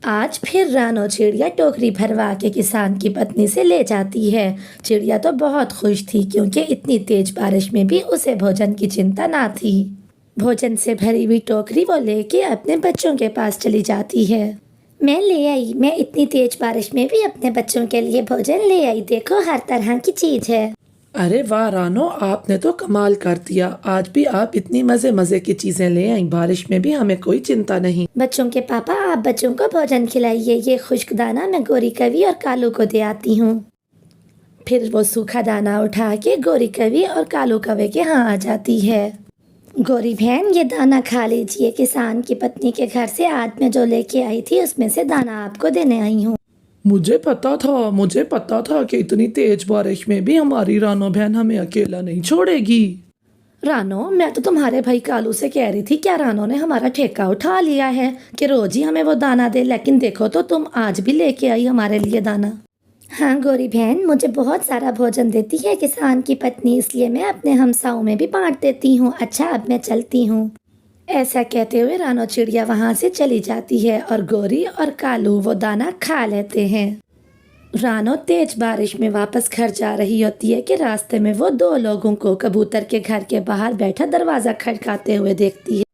आज फिर रानो चिड़िया टोकरी भरवा के किसान की पत्नी से ले जाती है। चिड़िया तो बहुत खुश थी क्योंकि इतनी तेज बारिश में भी उसे भोजन की चिंता ना थी। भोजन से भरी हुई टोकरी वो लेके अपने बच्चों के पास चली जाती है। मैं ले आई, मैं इतनी तेज बारिश में भी अपने बच्चों के लिए भोजन ले आई। देखो, हर तरह की चीज है। अरे वाह रानो, आपने तो कमाल कर दिया। आज भी आप इतनी मजे मजे की चीजें ले आई। बारिश में भी हमें कोई चिंता नहीं। बच्चों के पापा, आप बच्चों को भोजन खिलाइए। ये खुश्क दाना मैं गोरी कवि और कालू को दे आती हूँ। फिर वो सूखा दाना उठा के गोरी कवि और कालू कौवे के यहाँ आ जाती है। गोरी बहन, ये दाना खा लीजिए। किसान की पत्नी के घर से आज मैं जो लेके आई थी उसमें से दाना आपको देने आई हूँ। मुझे पता था कि इतनी तेज बारिश में भी हमारी रानो बहन हमें अकेला नहीं छोड़ेगी। रानो, मैं तो तुम्हारे भाई कालू से कह रही थी, क्या रानो ने हमारा ठेका उठा लिया है कि रोज ही हमें वो दाना दे। लेकिन देखो तो तुम आज भी लेके आई हमारे लिए दाना। हाँ गोरी बहन, मुझे बहुत सारा भोजन देती है किसान की पत्नी, इसलिए मैं अपने हमसाओं में भी बांट देती हूँ। अच्छा, अब मैं चलती हूँ। ऐसा कहते हुए रानो चिड़िया वहाँ से चली जाती है और गोरी और कालू वो दाना खा लेते हैं। रानो तेज बारिश में वापस घर जा रही होती है कि रास्ते में वो दो लोगों को कबूतर के घर के बाहर बैठा दरवाजा खटकाते हुए देखती है।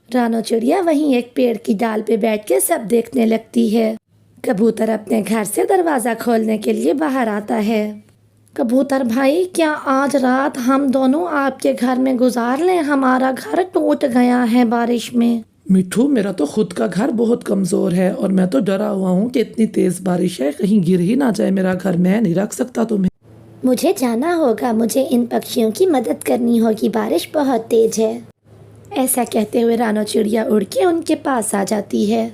रानो चिड़िया वहीं एक पेड़ की डाल पे बैठ के सब देखने लगती है। कबूतर अपने घर से दरवाजा खोलने के लिए बाहर आता है। कबूतर भाई, क्या आज रात हम दोनों आपके घर में गुजार लें? हमारा घर टूट गया है बारिश में। मिठू, मेरा तो खुद का घर बहुत कमजोर है और मैं तो डरा हुआ हूँ कि इतनी तेज बारिश है, कहीं गिर ही ना जाए मेरा घर। मैं नहीं रख सकता तुम्हें। मुझे जाना होगा, मुझे इन पक्षियों की मदद करनी होगी, बारिश बहुत तेज है। ऐसा कहते हुए रानो चिड़िया उड़ के उनके पास आ जाती है।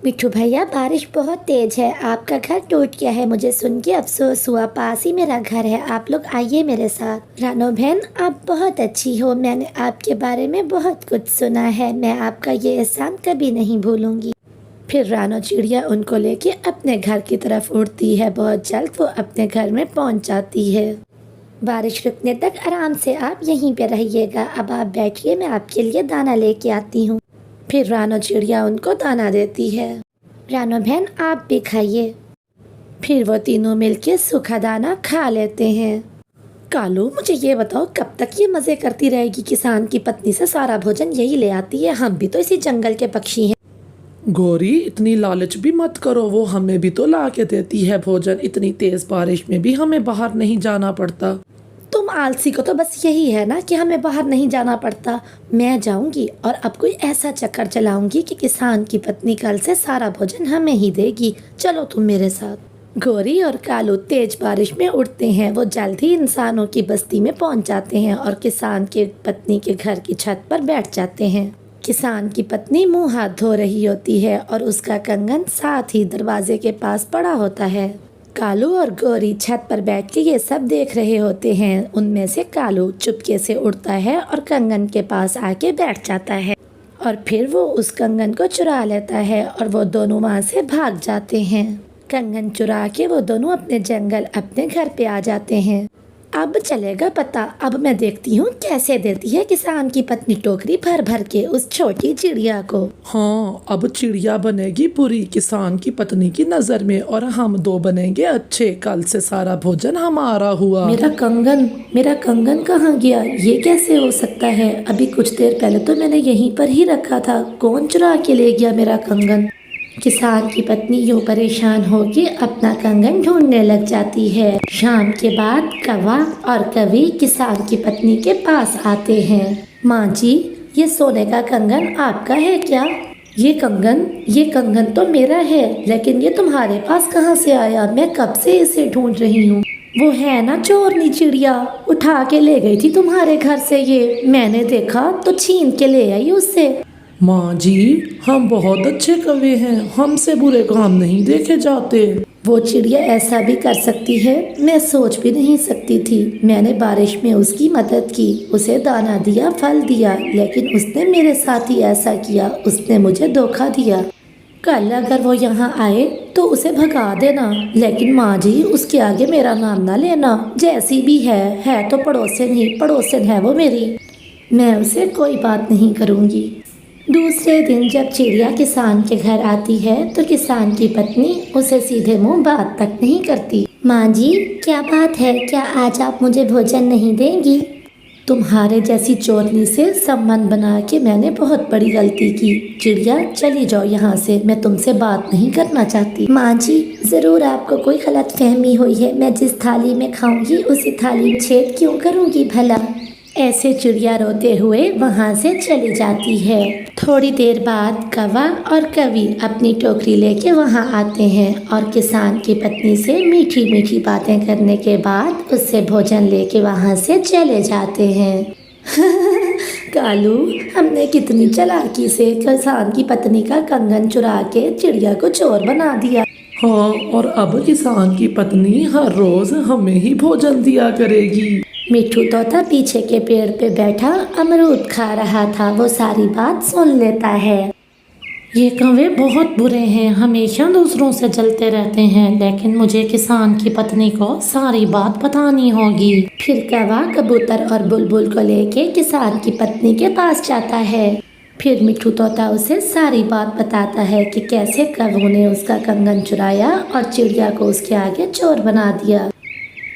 मिठू भैया, बारिश बहुत तेज है, आपका घर टूट गया है। मुझे सुन के अफसोस हुआ, पास ही मेरा घर है, आप लोग आइए मेरे साथ। रानो बहन, आप बहुत अच्छी हो, मैंने आपके बारे में बहुत कुछ सुना है। मैं आपका ये एहसान कभी नहीं भूलूंगी। फिर रानो चिड़िया उनको लेके अपने घर की तरफ उड़ती है। बहुत जल्द वो अपने घर में पहुंच जाती है। बारिश रुकने तक आराम से आप यहीं पे रहिएगा। अब आप बैठिए, मैं आपके लिए दाना लेके आती हूँ। फिर रानो चिड़िया उनको दाना देती है। रानो बहन, आप भी खाइए। फिर वो तीनों मिलके सूखा दाना खा लेते हैं। कालू, मुझे ये बताओ, कब तक ये मजे करती रहेगी? किसान की पत्नी से सारा भोजन यही ले आती है, हम भी तो इसी जंगल के पक्षी हैं। गोरी, इतनी लालच भी मत करो, वो हमें भी तो ला के देती है भोजन। इतनी तेज बारिश में भी हमें बाहर नहीं जाना पड़ता। तुम आलसी को तो बस यही है ना कि हमें बाहर नहीं जाना पड़ता। मैं जाऊंगी और अब कोई ऐसा चक्कर चलाऊंगी कि किसान की पत्नी कल से सारा भोजन हमें ही देगी। चलो तुम मेरे साथ। गोरी और कालू तेज बारिश में उड़ते हैं। वो जल्द ही इंसानों की बस्ती में पहुंच जाते हैं और किसान की पत्नी के घर की छत पर बैठ जाते हैं। किसान की पत्नी मुंह हाथ धो रही होती है और उसका कंगन साथ ही दरवाजे के पास पड़ा होता है। कालू और गोरी छत पर बैठ के ये सब देख रहे होते हैं। उनमें से कालू चुपके से उड़ता है और कंगन के पास आके बैठ जाता है और फिर वो उस कंगन को चुरा लेता है और वो दोनों वहाँ से भाग जाते हैं। कंगन चुरा के वो दोनों अपने जंगल, अपने घर पे आ जाते हैं। अब चलेगा पता। अब मैं देखती हूँ कैसे देती है किसान की पत्नी टोकरी भर भर के उस छोटी चिड़िया को। हाँ, अब चिड़िया बनेगी बुरी किसान की पत्नी की नजर में और हम दो बनेंगे अच्छे। कल से सारा भोजन हमारा हुआ। मेरा कंगन कहाँ गया? ये कैसे हो सकता है? अभी कुछ देर पहले तो मैंने यहीं पर ही रखा था। कौन चुरा के ले गया मेरा कंगन? किसान की पत्नी यूं परेशान होकर अपना कंगन ढूंढने लग जाती है। शाम के बाद कौवा और कवि किसान की पत्नी के पास आते हैं। माँ जी, ये सोने का कंगन आपका है क्या? ये कंगन तो मेरा है, लेकिन ये तुम्हारे पास कहाँ से आया? मैं कब से इसे ढूंढ रही हूँ। वो है ना चोरनी चिड़िया, उठा के ले गई थी तुम्हारे घर से। ये मैंने देखा तो छीन के ले आई उससे। माँ जी, हम बहुत अच्छे कवि हैं, हमसे बुरे काम नहीं देखे जाते। वो चिड़िया ऐसा भी कर सकती है, मैं सोच भी नहीं सकती थी। मैंने बारिश में उसकी मदद की, उसे दाना दिया, फल दिया, लेकिन उसने मेरे साथ ही ऐसा किया। उसने मुझे धोखा दिया। कल अगर वो यहाँ आए तो उसे भगा देना, लेकिन माँ जी उसके आगे मेरा नाम ना लेना। जैसी भी है तो पड़ोसन ही पड़ोसन है वो मेरी। मैं उसे कोई बात नहीं करूँगी। दूसरे दिन जब चिड़िया किसान के घर आती है तो किसान की पत्नी उसे सीधे मुंह बात तक नहीं करती। माँ जी, क्या बात है? क्या आज आप मुझे भोजन नहीं देंगी? तुम्हारे जैसी चोरनी से संबंध बना के मैंने बहुत बड़ी गलती की। चिड़िया, चली जाओ यहाँ से, मैं तुमसे बात नहीं करना चाहती। माँ जी, ज़रूर आपको कोई गलत फहमी हुई है। मैं जिस थाली में खाऊंगी उसी थाली में छेद क्यों करूँगी भला? ऐसे चिड़िया रोते हुए वहाँ से चली जाती है। थोड़ी देर बाद कौवा और कवि अपनी टोकरी लेके वहाँ आते हैं और किसान की पत्नी से मीठी मीठी बातें करने के बाद उससे भोजन लेके वहाँ से चले जाते हैं। कालू, हमने कितनी चालाकी से किसान की पत्नी का कंगन चुरा के चिड़िया को चोर बना दिया। हाँ, और अब किसान की पत्नी हर रोज हमें ही भोजन दिया करेगी। मिट्ठू तोता पीछे के पेड़ पे बैठा अमरूद खा रहा था। वो सारी बात सुन लेता है। ये कौवे बहुत बुरे हैं, हमेशा दूसरों से जलते रहते हैं, लेकिन मुझे किसान की पत्नी को सारी बात बतानी होगी। फिर कौवा कबूतर और बुलबुल को लेके किसान की पत्नी के पास जाता है। फिर मिट्ठू तोता उसे सारी बात बताता है कि कैसे कौवे ने उसका कंगन चुराया और चिड़िया को उसके आगे चोर बना दिया।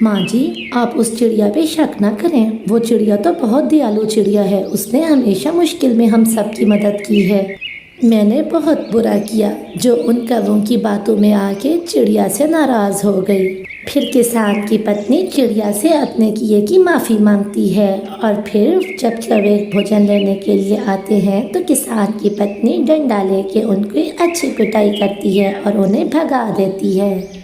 माँ जी, आप उस चिड़िया पे शक ना करें। वो चिड़िया तो बहुत दयालु चिड़िया है। उसने हमेशा मुश्किल में हम सब की मदद की है। मैंने बहुत बुरा किया जो उन कौवों की बातों में आके चिड़िया से नाराज़ हो गई। फिर किसान की पत्नी चिड़िया से अपने किए की माफ़ी मांगती है और फिर जब कौवे भोजन लेने के लिए आते हैं तो किसान की पत्नी डंडा लेके उनकी अच्छी पिटाई करती है और उन्हें भगा देती है।